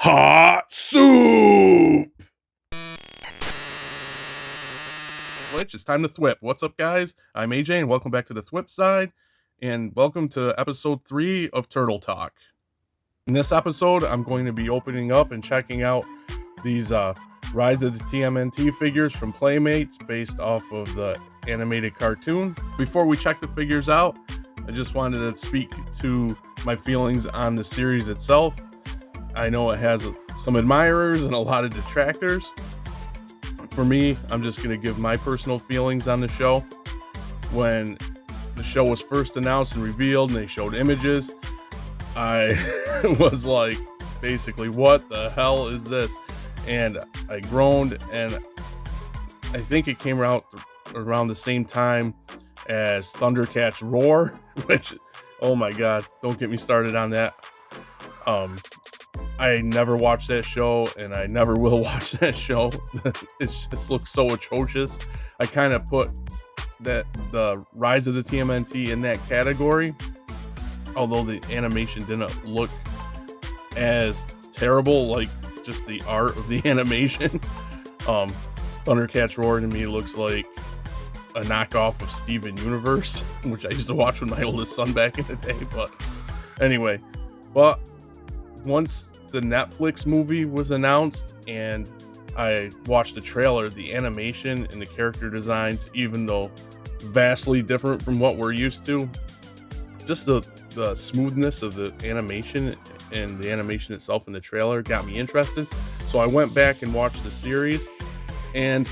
Hot soup! Which it's time to thwip. What's up, guys? I'm AJ, and welcome back to the Thwip Side, and welcome to episode 3 of Turtle Talk. In this episode, I'm going to be opening up and checking out these Rise of the TMNT figures from Playmates based off of the animated cartoon. Before we check the figures out, I just wanted to speak to my feelings on the series itself. I know it has some admirers and a lot of detractors. For me, I'm just going to give my personal feelings on the show. When the show was first announced and revealed and they showed images, I was like, basically, what the hell is this? And I groaned, and I think it came out around the same time as Thundercats Roar, which, oh my god, don't get me started on that. I never watched that show, and I never will watch that show. It just looks so atrocious. I kind of put the Rise of the TMNT in that category, although the animation didn't look as terrible, like just the art of the animation. Thundercats Roar to me looks like a knockoff of Steven Universe, which I used to watch with my oldest son back in the day. But anyway, once the Netflix movie was announced and I watched the trailer, the animation and the character designs, even though vastly different from what we're used to, just the smoothness of the animation and the animation itself in the trailer got me interested. So I went back and watched the series, and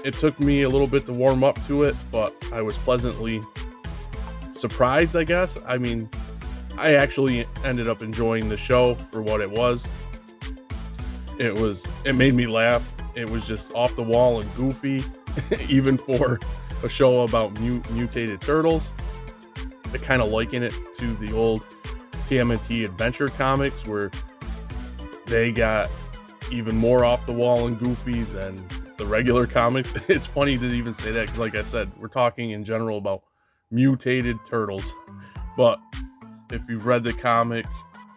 it took me a little bit to warm up to it, but I was pleasantly surprised, I guess. I mean, I actually ended up enjoying the show for what it was. It made me laugh. It was just off the wall and goofy, even for a show about mutated turtles. I kind of liken it to the old TMNT adventure comics, where they got even more off the wall and goofy than the regular comics. It's funny to even say that, because like I said, we're talking in general about mutated turtles. But if you've read the comic,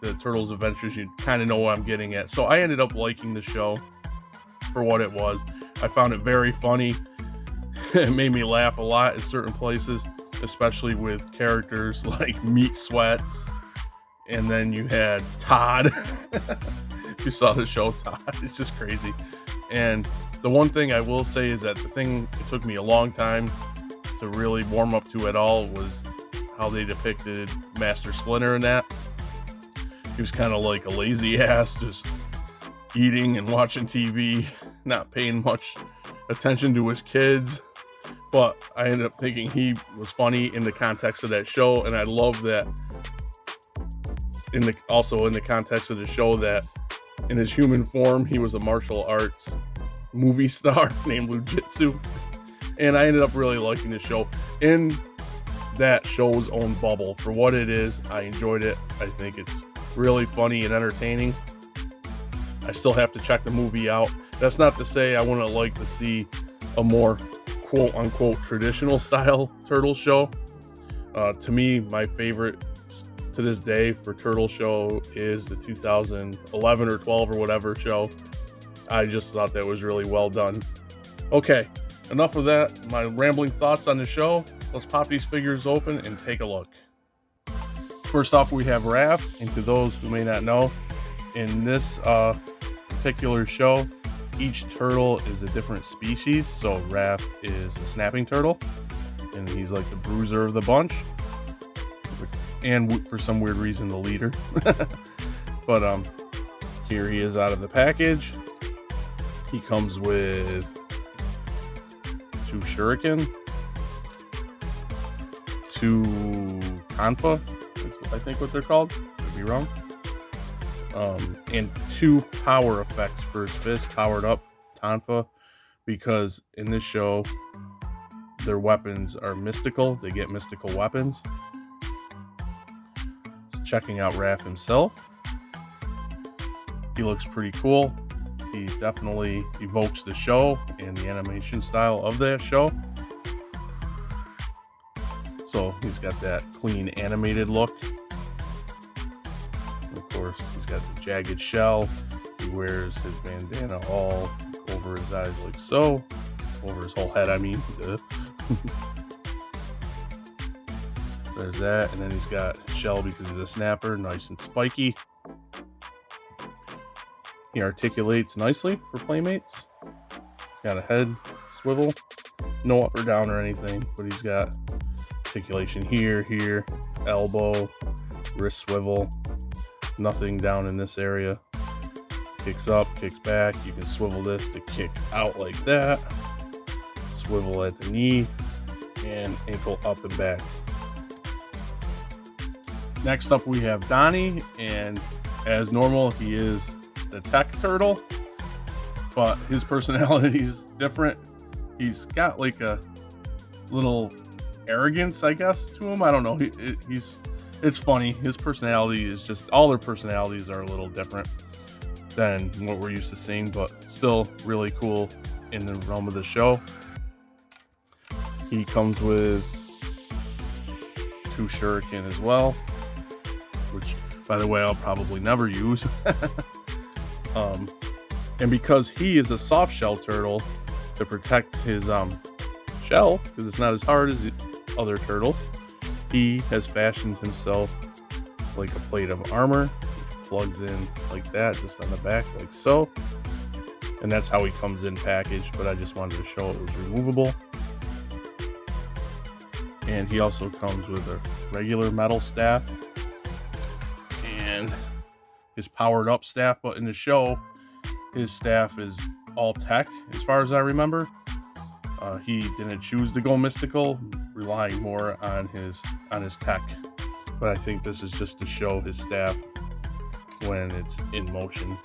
the Turtles Adventures, you kind of know what I'm getting at. So I ended up liking the show for what it was. I found it very funny. It made me laugh a lot in certain places, especially with characters like Meat Sweats. And then you had Todd. If you saw the show, Todd, it's just crazy. And the one thing I will say is that the thing it took me a long time to really warm up to at all was how they depicted Master Splinter in that. He was kind of like a lazy ass, just eating and watching TV, not paying much attention to his kids. But I ended up thinking he was funny in the context of that show, and I love that also in the context of the show that in his human form he was a martial arts movie star named Lujitsu. And I ended up really liking the show in that show's own bubble. For what it is, I enjoyed it. I think it's really funny and entertaining. I still have to check the movie out. That's not to say I wouldn't like to see a more quote-unquote traditional style turtle show. To me, my favorite to this day for turtle show is the 2011 or 12 or whatever show. I just thought that was really well done. Okay, enough of that. My rambling thoughts on the show. Let's pop these figures open and take a look. First off, we have Raph, and to those who may not know, in this particular show, each turtle is a different species. So Raph is a snapping turtle, and he's like the bruiser of the bunch, and for some weird reason, the leader. But here he is out of the package. He comes with 2 shuriken, 2 Tonfa, is I think what they're called, could be wrong, and 2 power effects for his fist, powered up Tonfa, because in this show their weapons are mystical. They get mystical weapons. So checking out Raph himself, he looks pretty cool. He definitely evokes the show and the animation style of that show. So he's got that clean animated look. Of course, course, he's got the jagged shell. He wears his bandana all over his eyes like so. Over his whole head, I mean. There's that, and then he's got shell because he's a snapper, nice and spiky. He articulates nicely for playmates. He's got a head swivel, no up or down or anything, but he's got articulation here, elbow, wrist swivel, nothing down in this area. Kicks up, kicks back. You can swivel this to kick out like that. Swivel at the knee and ankle up and back. Next up we have Donnie, and as normal he is the tech turtle, but his personality is different. He's got like a little arrogance, I guess, to him. I don't know. It's funny. His personality is just, all their personalities are a little different than what we're used to seeing, but still really cool in the realm of the show. He comes with 2 shuriken as well, which, by the way, I'll probably never use. And because he is a soft shell turtle, to protect his shell, because it's not as hard as the other turtles, he has fashioned himself like a plate of armor, which plugs in like that, just on the back, like so. And that's how he comes in packaged, but I just wanted to show it was removable. And he also comes with a regular metal staff and his powered up staff, but in the show his staff is all tech as far as I remember. He didn't choose to go mystical, relying more on his tech, but I think this is just to show his staff when it's in motion.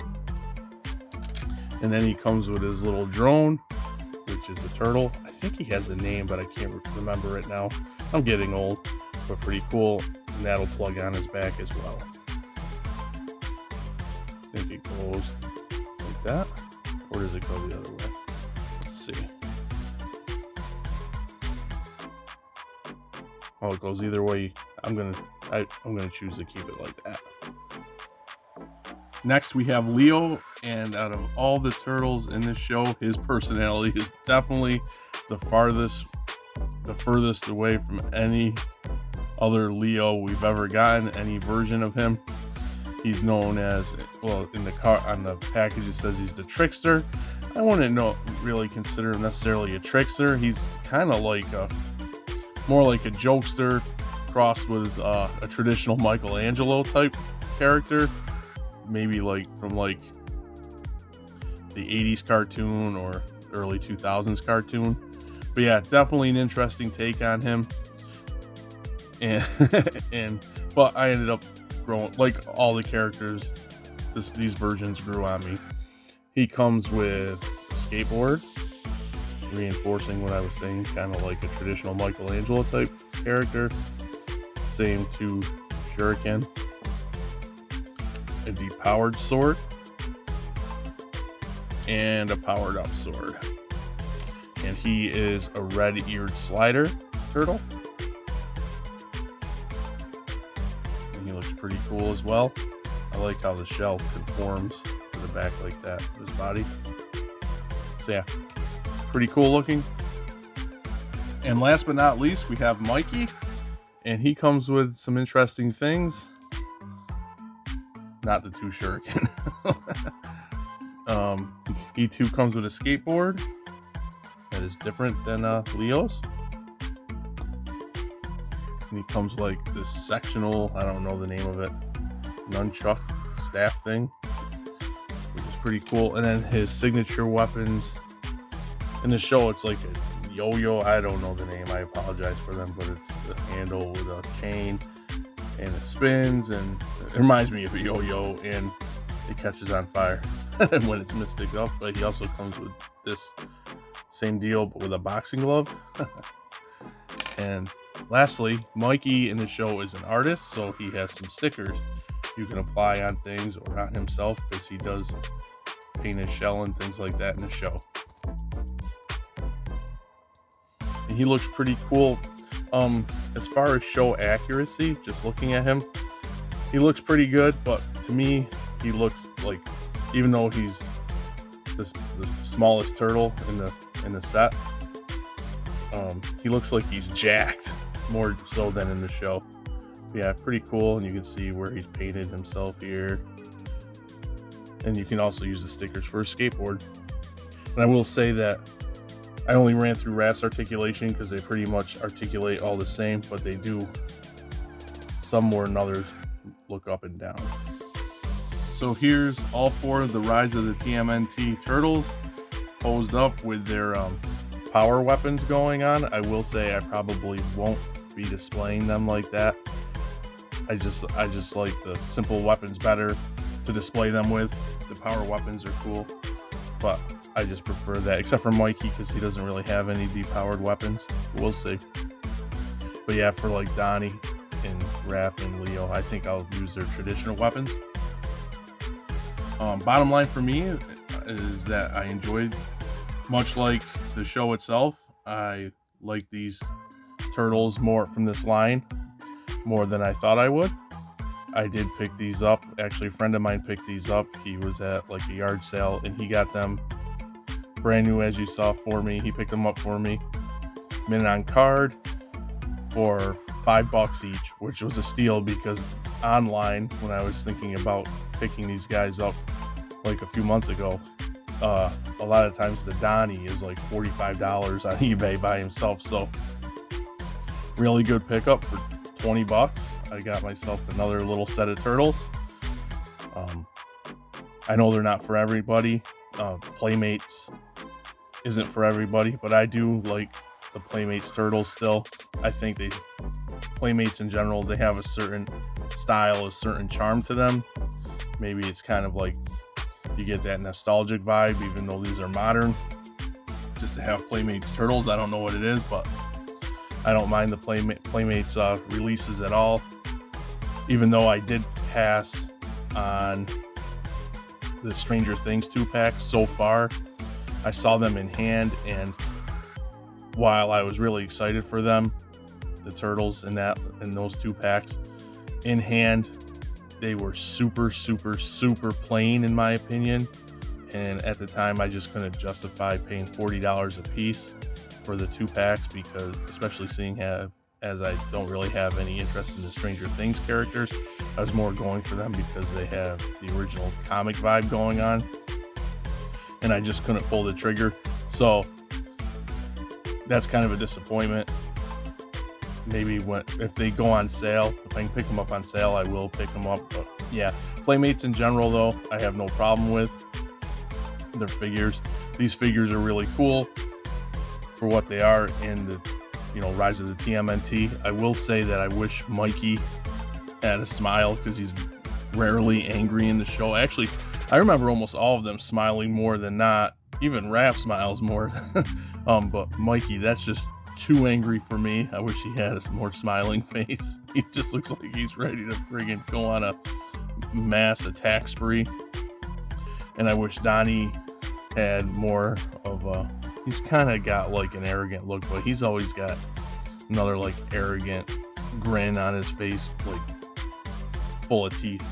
And then he comes with his little drone, which is a turtle. I think he has a name, but I can't remember it now. I'm getting old, but pretty cool. And that'll plug on his back as well. I think it goes like that, or does it go the other way? Let's see. Oh, it goes either way. I'm gonna choose to keep it like that. Next we have Leo, and out of all the turtles in this show, his personality is definitely the furthest away from any other Leo we've ever gotten, any version of him. He's known as, well, in the on the package it says he's the trickster. I wouldn't really consider him necessarily a trickster. He's kind of like more like a jokester crossed with a traditional Michelangelo type character, maybe like from like the 80s cartoon or early 2000s cartoon. But yeah, definitely an interesting take on him. And but I ended up growing, like all the characters, these versions grew on me. He comes with a skateboard, reinforcing what I was saying, kind of like a traditional Michelangelo type character. Same 2 shuriken, a depowered sword, and a powered up sword. And he is a red-eared slider turtle. And he looks pretty cool as well. I like how the shell conforms to the back like that of his body. So yeah, pretty cool looking. And last but not least, we have Mikey, and he comes with some interesting things. Not the 2 shuriken. He too comes with a skateboard that is different than Leo's. And he comes like this sectional, I don't know the name of it, nunchuck staff thing, which is pretty cool. And then his signature weapons in the show, it's like a yo-yo. I don't know the name, I apologize for them, but it's the handle with a chain and it spins, and it reminds me of a yo-yo, and it catches on fire when it's mystic up. But he also comes with this same deal, but with a boxing glove. And lastly, Mikey in the show is an artist, so he has some stickers you can apply on things or on himself, because he does paint his shell and things like that in the show. And he looks pretty cool. As far as show accuracy, just looking at him, he looks pretty good, but to me, he looks like, even though he's the smallest turtle in the set, he looks like he's jacked more so than in the show. Yeah, pretty cool, and you can see where he's painted himself here. And you can also use the stickers for a skateboard. And I will say that I only ran through Raph's articulation because they pretty much articulate all the same, but they do, some more than others, look up and down. So here's all 4 of the Rise of the TMNT turtles posed up with their power weapons going on. I will say I probably won't be displaying them like that. I just like the simple weapons better to display them with. The power weapons are cool, but I just prefer that, except for Mikey, because he doesn't really have any depowered weapons. We'll see. But yeah, for like Donnie and Raph and Leo, I think I'll use their traditional weapons. Bottom line for me is that I enjoyed, much like the show itself, I like these turtles more from this line more than I thought I would. I did pick these up. Actually, a friend of mine picked these up. He was at like a yard sale and he got them brand new, as you saw, for me. He picked them up for me, mint on card, for $5 each, which was a steal, because online, when I was thinking about picking these guys up like a few months ago, a lot of times the Donnie is like $45 on eBay by himself. So really good pickup for $20. I got myself another little set of turtles. I know they're not for everybody. Playmates isn't for everybody, but I do like the Playmates turtles still. I think Playmates in general, they have a certain style, a certain charm to them. Maybe it's kind of like you get that nostalgic vibe, even though these are modern. Just to have Playmates turtles, I don't know what it is, but I don't mind the Playmates releases at all. Even though I did pass on the Stranger Things 2-pack so far, I saw them in hand, and while I was really excited for them, the turtles in those 2 packs, in hand, they were super plain in my opinion. And at the time, I just couldn't justify paying $40 a piece for the 2 packs, because especially seeing as I don't really have any interest in the Stranger Things characters, I was more going for them because they have the original comic vibe going on, and I just couldn't pull the trigger. So that's kind of a disappointment. Maybe if they go on sale, if I can pick them up on sale, I will pick them up. But yeah, Playmates in general, though, I have no problem with their figures. These figures are really cool for what they are in the Rise of the TMNT. I will say that I wish Mikey had a smile, because he's rarely angry in the show. Actually, I remember almost all of them smiling more than not. Even Raph smiles more. But Mikey, that's just too angry for me. I wish he had a more smiling face. He just looks like he's ready to friggin' go on a mass attack spree. And I wish Donnie had more of a, he's kind of got like an arrogant look, but he's always got another like arrogant grin on his face, like full of teeth.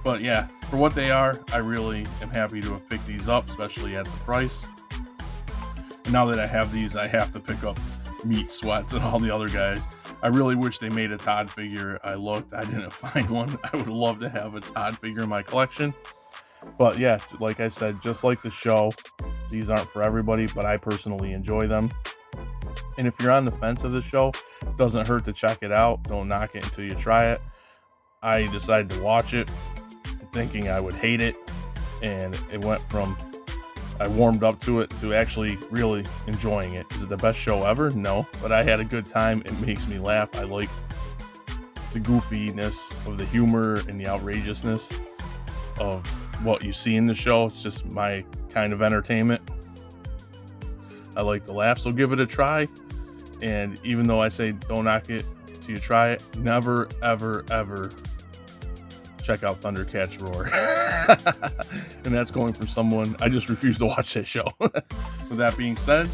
But yeah, for what they are, I really am happy to have picked these up, especially at the price. And now that I have these, I have to pick up Meat, Sweats, and all the other guys. I really wish they made a Todd figure. I looked, I didn't find one. I would love to have a Todd figure in my collection. But yeah, like I said, just like the show, these aren't for everybody, but I personally enjoy them. And if you're on the fence of the show, it doesn't hurt to check it out. Don't knock it until you try it. I decided to watch it thinking I would hate it, and it went from I warmed up to it to actually really enjoying it. Is it the best show ever? No, but I had a good time. It makes me laugh. I like the goofiness of the humor and the outrageousness of what you see in the show. It's just my kind of entertainment. I like to laugh, so give it a try. And even though I say don't knock it till you try it, never, ever, ever check out Thundercats Roar. And that's going from someone, I just refuse to watch that show. With that being said,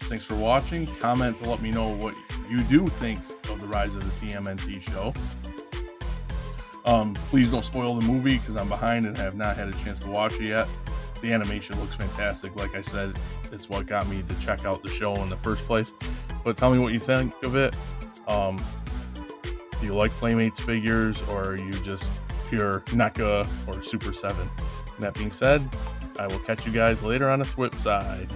thanks for watching. Comment to let me know what you do think of the Rise of the TMNT show. Please don't spoil the movie because I'm behind and have not had a chance to watch it yet. The animation looks fantastic. Like I said, it's what got me to check out the show in the first place. But tell me what you think of it. Do you like Playmates figures, or are you just pure NECA or Super 7? And that being said, I will catch you guys later on the flip side.